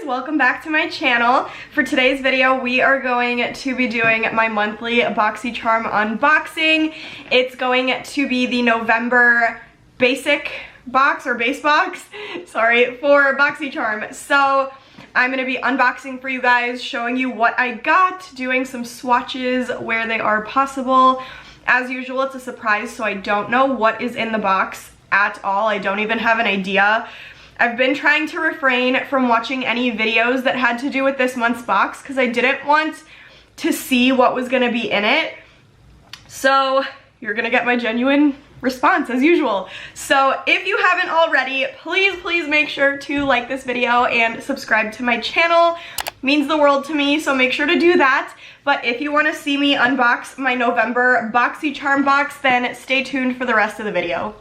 welcome back to my channel. For today's video, we are going to be doing my monthly Boxycharm unboxing. It's going to be the November basic box or base box, sorry, for Boxycharm. So I'm gonna be unboxing for you guys, showing you what I got, doing some swatches where they are possible. As usual, it's a surprise, so I don't know what is in the box at all. I don't even have an idea. I've been trying to refrain from watching any videos that had to do with this month's box because I didn't want to see what was gonna be in it. So you're gonna get my genuine response as usual. So if you haven't already, please make sure to like this video and subscribe to my channel. It means the world to me, so make sure to do that. But if you want to see me unbox my November Boxycharm box, then stay tuned for the rest of the video.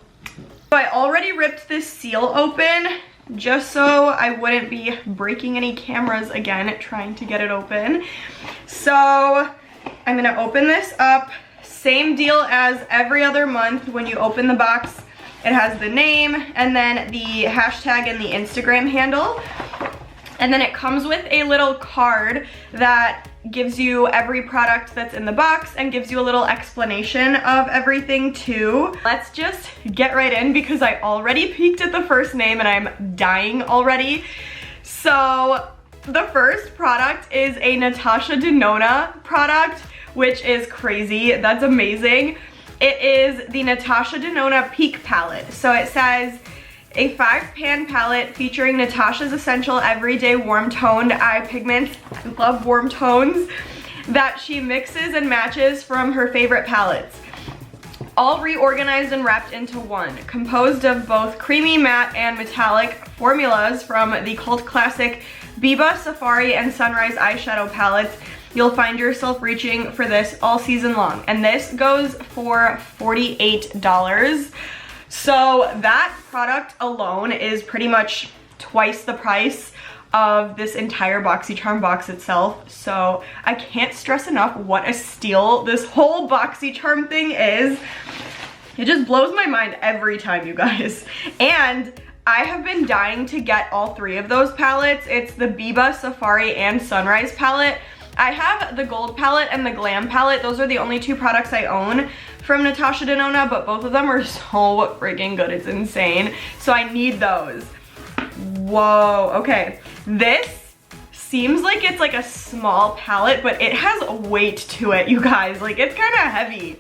So I already ripped this seal open just so I wouldn't be breaking any cameras again trying to get it open. So I'm gonna open this up. Same deal as every other month. When you open the box, it has the name and then the hashtag and the Instagram handle. And then it comes with a little card that gives you every product that's in the box and gives you a little explanation of everything too. Let's just get right in because I already peeked at the first name and I'm dying already. So the first product is a Natasha Denona product, which is crazy. That's amazing. It is the Natasha Denona Peak Palette. So it says, a 5-pan palette featuring Natasha's essential everyday warm toned eye pigments, I love warm tones, that she mixes and matches from her favorite palettes. All reorganized and wrapped into one, composed of both creamy, matte, and metallic formulas from the cult classic Biba, Safari, and Sunrise eyeshadow palettes. You'll find yourself reaching for this all season long. And this goes for $48. So that product alone is pretty much twice the price of this entire Boxycharm box itself. So I can't stress enough what a steal this whole Boxycharm thing is. It just blows my mind every time, you guys. And I have been dying to get all three of those palettes. It's the Biba, Safari, and Sunrise palette. I have the Gold palette and the Glam palette. Those are the only two products I own from Natasha Denona, but both of them are so freaking good. It's insane. So I need those. Whoa, okay. This seems like it's like a small palette, but it has weight to it, you guys. Like, it's kind of heavy.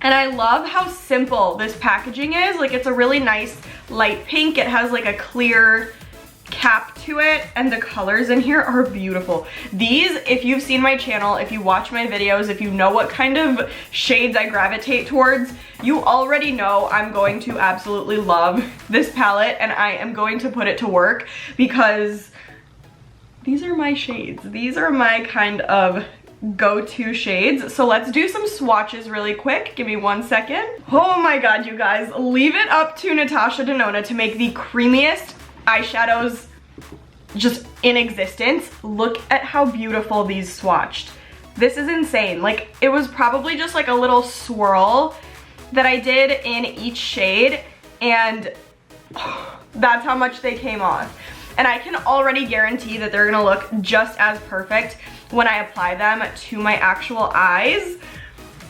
And I love how simple this packaging is. Like, it's a really nice light pink. It has like a clear cap to it, and the colors in here are beautiful. These, if you've seen my channel, if you watch my videos, if you know what kind of shades I gravitate towards, you already know I'm going to absolutely love this palette and I am going to put it to work because these are my shades. These are my kind of go-to shades. So let's do some swatches really quick. Give me 1 second. Oh my god, you guys, leave it up to Natasha Denona to make the creamiest eyeshadows just in existence. Look at how beautiful these swatched. This is insane. Like, it was probably just like a little swirl that I did in each shade, and that's how much they came off. And I can already guarantee that they're gonna look just as perfect when I apply them to my actual eyes.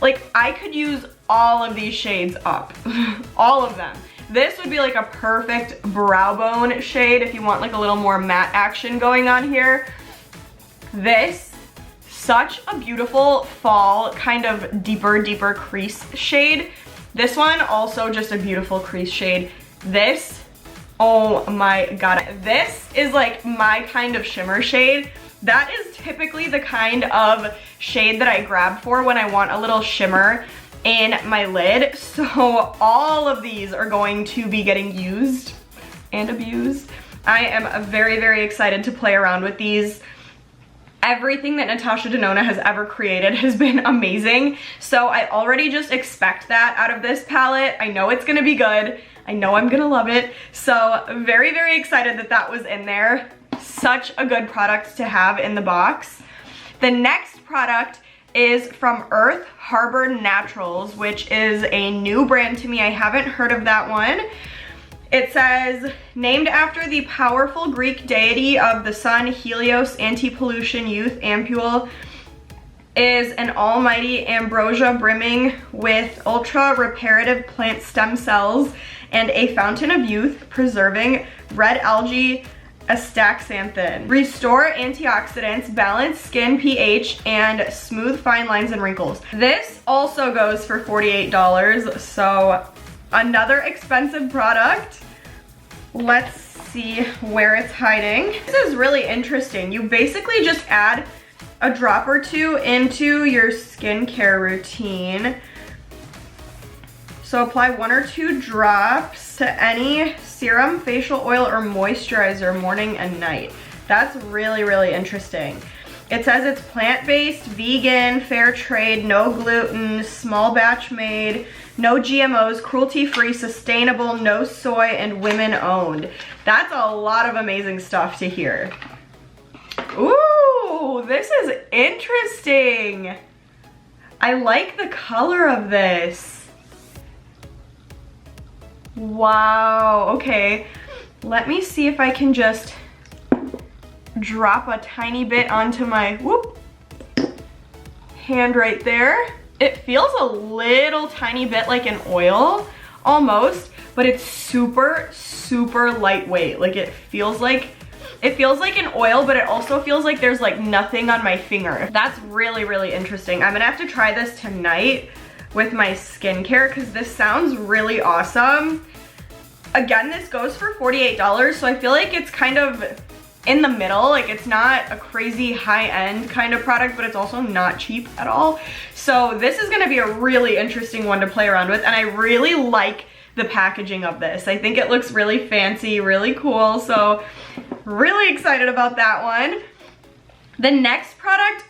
Like, I could use all of these shades up, all of them. This would be like a perfect brow bone shade if you want like a little more matte action going on here. This, such a beautiful fall kind of deeper crease shade. This one, also just a beautiful crease shade. This, oh my god. This is like my kind of shimmer shade. That is typically the kind of shade that I grab for when I want a little shimmer in my lid. So all of these are going to be getting used and abused. I am very excited to play around with these. Everything that Natasha Denona has ever created has been amazing. So I already just expect that out of this palette. I know it's gonna be good. I know I'm gonna love it. So very excited that that was in there. Such a good product to have in the box. The next product is from Earth Harbor Naturals, which is a new brand to me. I haven't heard of that one. It says, named after the powerful Greek deity of the sun, Helios, anti-pollution youth, AMPOULE is an almighty ambrosia brimming with ultra-reparative plant stem cells and a fountain of youth, preserving red algae astaxanthin. Restore antioxidants, balance skin pH, and smooth fine lines and wrinkles. This also goes for $48, so another expensive product. Let's see where it's hiding. This is really interesting. You basically just add a drop or two into your skincare routine. So apply 1 or 2 drops to any serum, facial oil, or moisturizer morning and night. That's really, really interesting. It says it's plant-based, vegan, fair trade, no gluten, small batch made, no GMOs, cruelty-free, sustainable, no soy, and women-owned. That's a lot of amazing stuff to hear. Ooh, this is interesting. I like the color of this. Wow, okay. Let me see if I can just drop a tiny bit onto my hand right there. It feels a little tiny bit like an oil, almost, but it's super, super lightweight. Like it feels like an oil, but it also feels like there's like nothing on my finger. That's really, really interesting. I'm gonna have to try this tonight with my skincare because this sounds really awesome. Again, this goes for $48, so I feel like it's kind of in the middle. Like it's not a crazy high-end kind of product, but it's also not cheap at all. So this is gonna be a really interesting one to play around with, and I really like the packaging of this. I think it looks really fancy, really cool, so really excited about that one. The next product,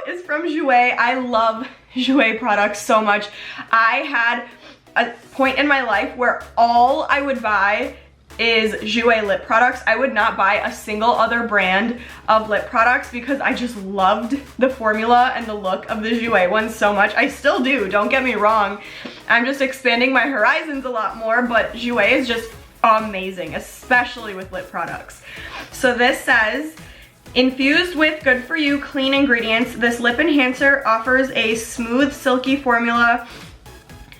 is from Jouer. I love Jouer products so much. I had a point in my life where all I would buy is Jouer lip products. I would not buy a single other brand of lip products because I just loved the formula and the look of the Jouer ones so much. I still do, don't get me wrong. I'm just expanding my horizons a lot more, but Jouer is just amazing, especially with lip products. So this says, infused with good for you clean ingredients, this lip enhancer offers a smooth, silky formula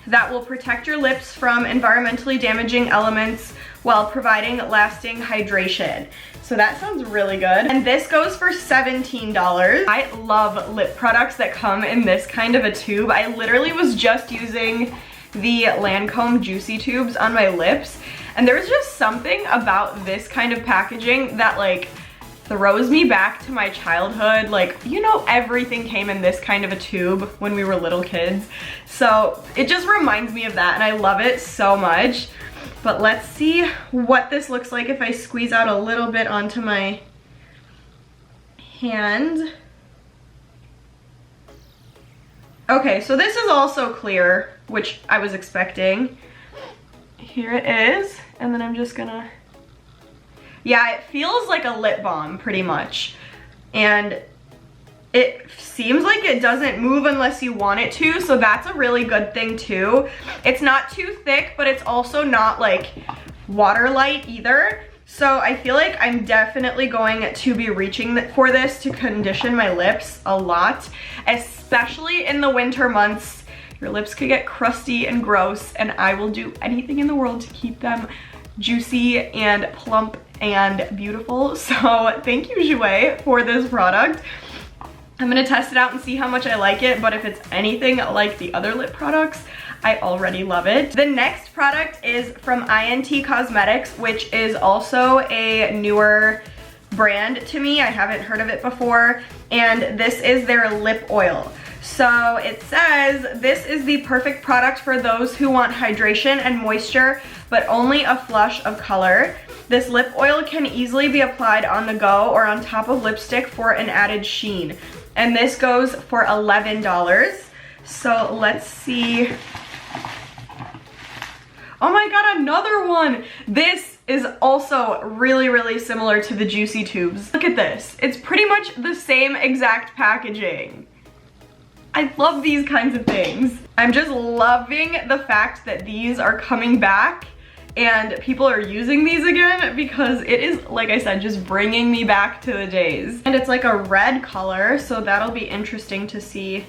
that will protect your lips from environmentally damaging elements while providing lasting hydration. So that sounds really good. And this goes for $17. I love lip products that come in this kind of a tube. I literally was just using the Lancome Juicy tubes on my lips, and there's just something about this kind of packaging that like throws me back to my childhood. Like, you know, everything came in this kind of a tube when we were little kids. So it just reminds me of that, and I love it so much. But let's see what this looks like if I squeeze out a little bit onto my hand. Okay, so this is also clear, which I was expecting. Here it is, and then I'm just gonna, yeah, it feels like a lip balm pretty much. And it seems like it doesn't move unless you want it to, so that's a really good thing too. It's not too thick, but it's also not like water light either. So I feel like I'm definitely going to be reaching for this to condition my lips a lot, especially in the winter months. Your lips could get crusty and gross, and I will do anything in the world to keep them juicy and plump and beautiful. So thank you, Jouer, for this product. I'm gonna test it out and see how much I like it, but if it's anything like the other lip products, I already love it. The next product is from INT Cosmetics, which is also a newer brand to me. I haven't heard of it before, and this is their lip oil. So it says, this is the perfect product for those who want hydration and moisture, but only a flush of color. This lip oil can easily be applied on the go or on top of lipstick for an added sheen. And this goes for $11. So let's see. Oh my god, another one! This is also really, really similar to the Juicy tubes. Look at this. It's pretty much the same exact packaging. I love these kinds of things. I'm just loving the fact that these are coming back and people are using these again because it is, like I said, just bringing me back to the days. And it's like a red color, so that'll be interesting to see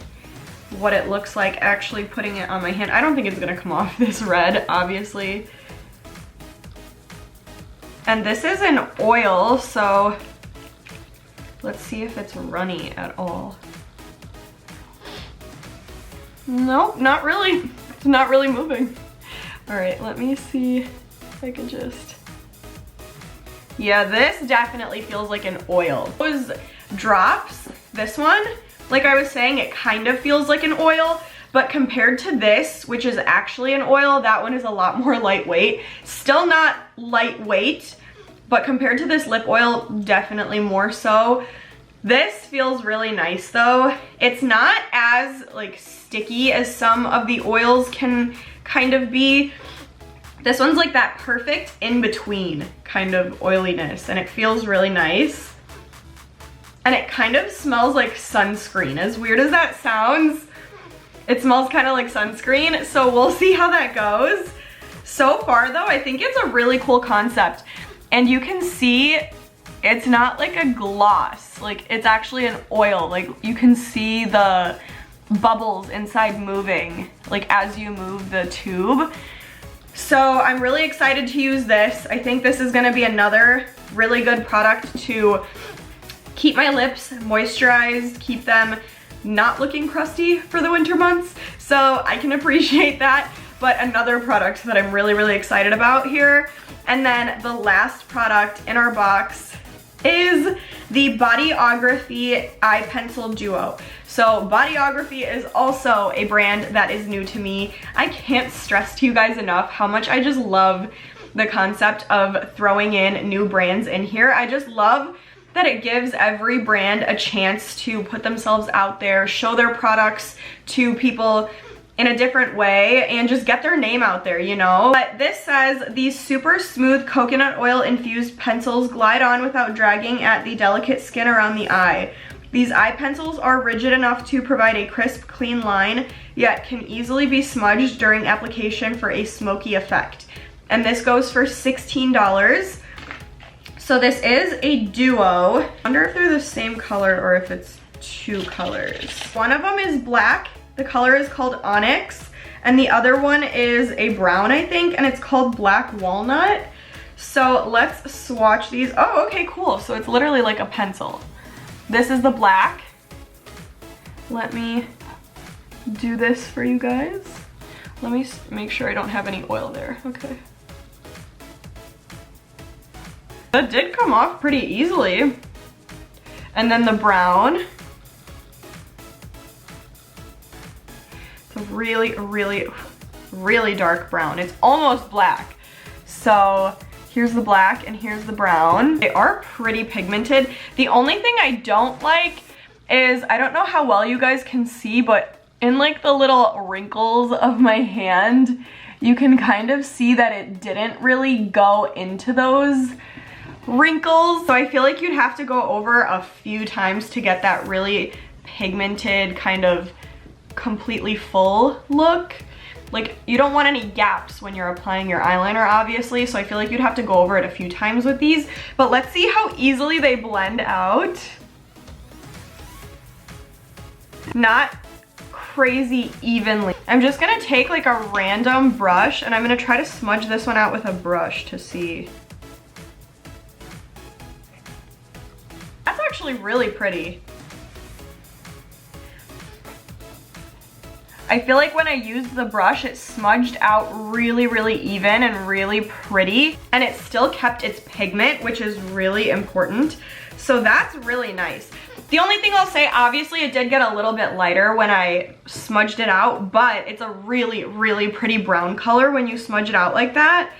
what it looks like actually putting it on my hand. I don't think it's gonna come off this red, obviously. And this is an oil, so let's see if it's runny at all. Nope, not really. It's not really moving. All right, let me see if I can just... Yeah, this definitely feels like an oil. Those drops, this one, like I was saying, it kind of feels like an oil, but compared to this, which is actually an oil, that one is a lot more lightweight. Still not lightweight, but compared to this lip oil, definitely more so. This feels really nice though. It's not as like sticky as some of the oils can kind of be. This one's like that perfect in between kind of oiliness, and it feels really nice. And it kind of smells like sunscreen. As weird as that sounds, it smells kind of like sunscreen, so we'll see how that goes. So far though, I think it's a really cool concept. And you can see it's not like a gloss, like it's actually an oil. Like you can see the bubbles inside moving, like as you move the tube. So I'm really excited to use this. I think this is gonna be another really good product to keep my lips moisturized, keep them not looking crusty for the winter months. So I can appreciate that, but another product that I'm really, really excited about here. And then the last product in our box is the Bodyography Eye Pencil Duo. So Bodyography is also a brand that is new to me. I can't stress to you guys enough how much I just love the concept of throwing in new brands in here. I just love that it gives every brand a chance to put themselves out there, show their products to people in a different way, and just get their name out there, you know? But this says, these super smooth coconut oil infused pencils glide on without dragging at the delicate skin around the eye. These eye pencils are rigid enough to provide a crisp, clean line, yet can easily be smudged during application for a smoky effect. And this goes for $16. So this is a duo. I wonder if they're the same color or if it's two colors. One of them is black. The color is called Onyx, and the other one is a brown, I think, and it's called Black Walnut. So let's swatch these. Oh, okay, cool. So it's literally like a pencil. This is the black. Let me do this for you guys. Let me make sure I don't have any oil there. Okay. That did come off pretty easily. And then the brown. Really, really, really dark brown. It's almost black. So here's the black and here's the brown. They are pretty pigmented. The only thing I don't like is, I don't know how well you guys can see, but in like the little wrinkles of my hand, you can kind of see that it didn't really go into those wrinkles. So I feel like you'd have to go over a few times to get that really pigmented kind of completely full look. Like, you don't want any gaps when you're applying your eyeliner, obviously, so I feel like you'd have to go over it a few times with these. But let's see how easily they blend out. Not crazy evenly. I'm just gonna take like a random brush and I'm gonna try to smudge this one out with a brush to see. That's actually really pretty. I feel like when I used the brush, it smudged out really, really even and really pretty, and it still kept its pigment, which is really important. So that's really nice. The only thing I'll say, obviously it did get a little bit lighter when I smudged it out, but it's a really, really pretty brown color when you smudge it out like that.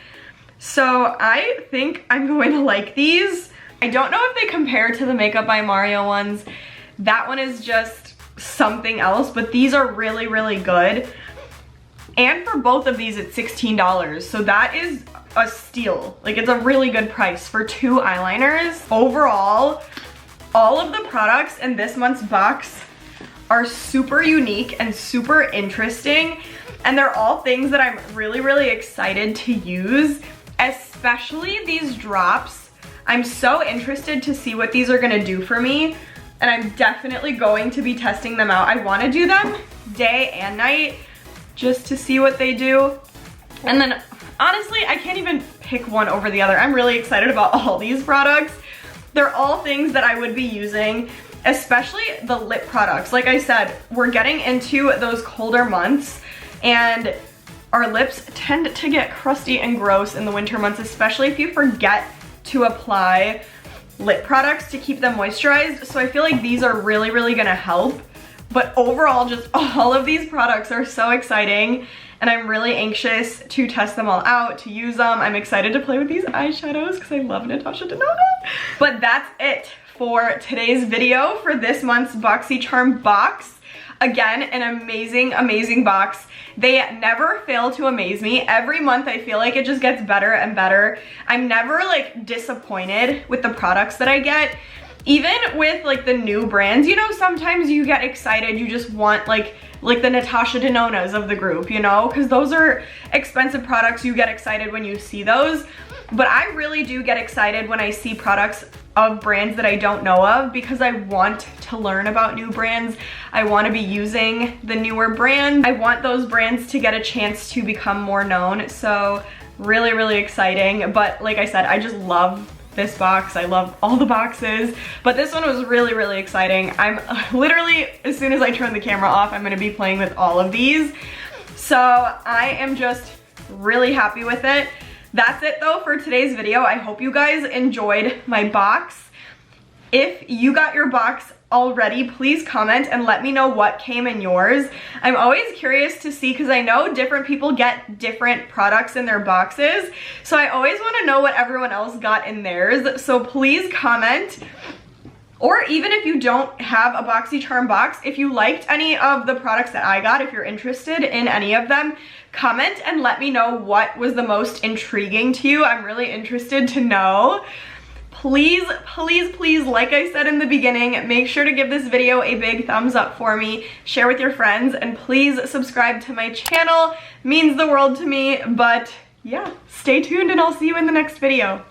So I think I'm going to like these. I don't know if they compare to the Makeup by Mario ones. That one is just something else, but these are really, really good. And for both of these, it's $16. So that is a steal. Like, it's a really good price for two eyeliners. Overall, all of the products in this month's box are super unique and super interesting. And they're all things that I'm really, really excited to use especially these drops. I'm so interested to see what these are gonna do for me, and I'm definitely going to be testing them out. I wanna do them day and night just to see what they do. And then honestly, I can't even pick one over the other. I'm really excited about all these products. They're all things that I would be using, especially the lip products. Like I said, we're getting into those colder months and our lips tend to get crusty and gross in the winter months, especially if you forget to apply lip products to keep them moisturized. So I feel like these are really, really gonna help. But overall, just all of these products are so exciting and I'm really anxious to test them all out, to use them. I'm excited to play with these eyeshadows because I love Natasha Denona. But that's it for today's video for this month's Boxycharm box. Again, an amazing, amazing box. They never fail to amaze me. Every month I feel like it just gets better and better. I'm never like disappointed with the products that I get. Even with like the new brands, you know, sometimes you get excited, you just want like the Natasha Denonas of the group, you know, because those are expensive products. You get excited when you see those. But I really do get excited when I see products of brands that I don't know of because I want to learn about new brands. I want to be using the newer brands. I want those brands to get a chance to become more known. So really, really exciting. But like I said, I just love this box. I love all the boxes, but this one was really, really exciting. I'm literally, as soon as I turn the camera off, I'm gonna be playing with all of these. So I am just really happy with it. That's it though for today's video. I hope you guys enjoyed my box. If you got your box already, please comment and let me know what came in yours. I'm always curious to see because I know different people get different products in their boxes. So I always want to know what everyone else got in theirs. So please comment. Or even if you don't have a Boxycharm box, if you liked any of the products that I got, if you're interested in any of them, comment and let me know what was the most intriguing to you. I'm really interested to know. Please, please, please, like I said in the beginning, make sure to give this video a big thumbs up for me, share with your friends, and please subscribe to my channel. It means the world to me, but yeah, stay tuned and I'll see you in the next video.